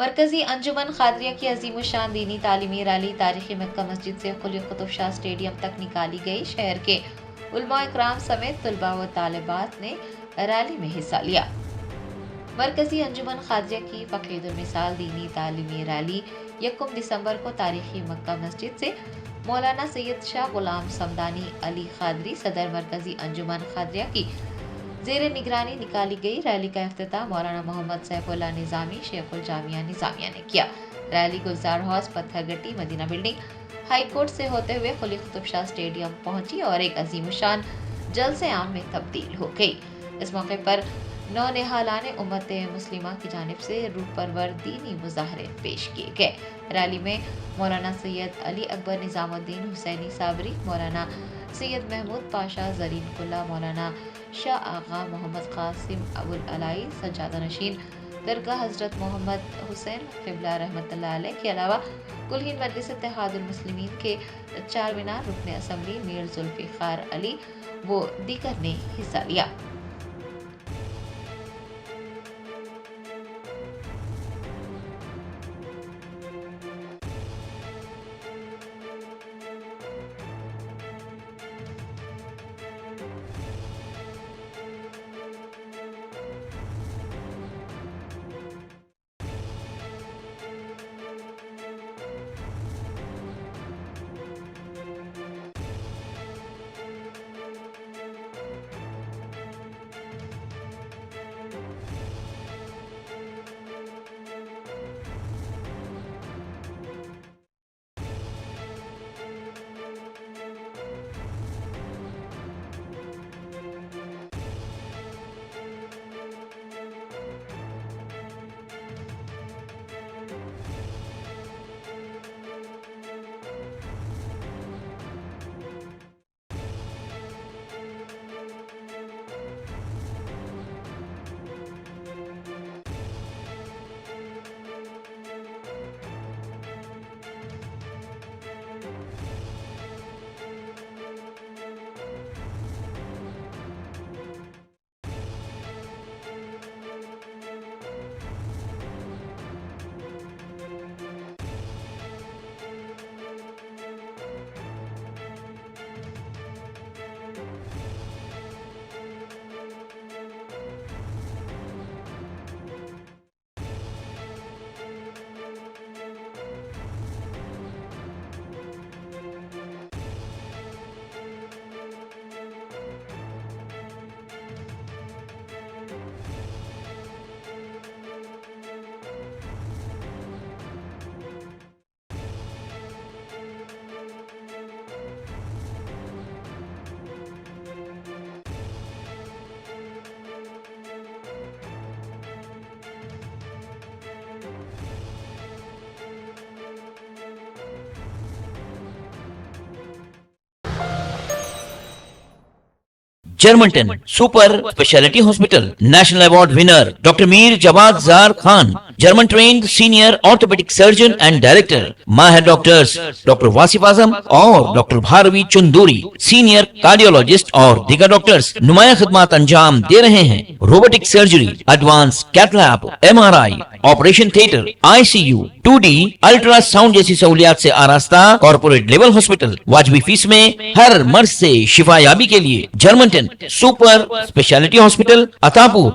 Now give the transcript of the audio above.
मरकजी अंजुमन खादरिया की अजीमुशान दीनी तालीमी रैली तारीखी मक्का मस्जिद से कुली कुतुब शाह स्टेडियम तक निकाली गई। शहर के उलमा इकराम समेत तुलबा व तालिबात ने रैली में हिस्सा लिया। मरकजी अंजुमन खादरिया की फकीदुल मिसाल दीनी तालीमी रैली 1 दिसंबर को तारीखी मक्का मस्जिद से मौलाना सैयद शाह गुलाम समदानी अली खादरी सदर मरकजी अंजुमन खादरिया की जेर निगरानी निकाली गई। रैली का इफ्तिताह मौलाना मोहम्मद सैफुल्लाह निजामी शेखुल जामिया निजामिया ने किया। Rally Gulzar Houz, Patthargatti, Madina building, high court से होते हुए कुली कुतुब शाह स्टेडियम पहुंची और एक अजीमुशान जलसे आम में तब्दील हो गई। इस मौके पर नौनिहालान उम्मत मुस्लिमा की जानिब से रूह परवर दीनी मुजाहरे पेश किए गए। रैली में मौलाना सैयद अली अकबर निजामुद्दीन हुसैनी साबरी, मौलाना सैयद महमूद पाशा जरीन कुल्ला, मौलाना शाह आगा मोहम्मद कासिम अबुल अलाई, सज्जादा नशीन दरगाह हजरत मोहम्मद हुसैन क़िबला रहमतुल्लाह अलैह के अलावा कुल हिंद मजलिस इत्तेहादुल मुस्लिमीन के 4 मीनार रुकन असम्बली मीर जुल्फ़िकार अली व दीगर ने हिस्सा लिया। जर्मनटन super speciality hospital national award winner doctor Mir Jawad Jar Khan, German trained senior orthopaedic surgeon and director, माहिर डॉक्टर्स डॉक्टर वासिफ आजम और doctor Bharvi Chanduri, senior cardiologist और दीगर डॉक्टर्स नुमाया खिदमत अंजाम दे रहे हैं। Robotic surgery, advance cath lab, MRI, operation theatre, ICU, 2D ultrasound जैसी सहूलियात से आरास्ता कॉर्पोरेट लेवल हॉस्पिटल। वाजबी फीस में हर मर्ज से शिफायाबी के लिए Germanton super speciality hospital, Attapur.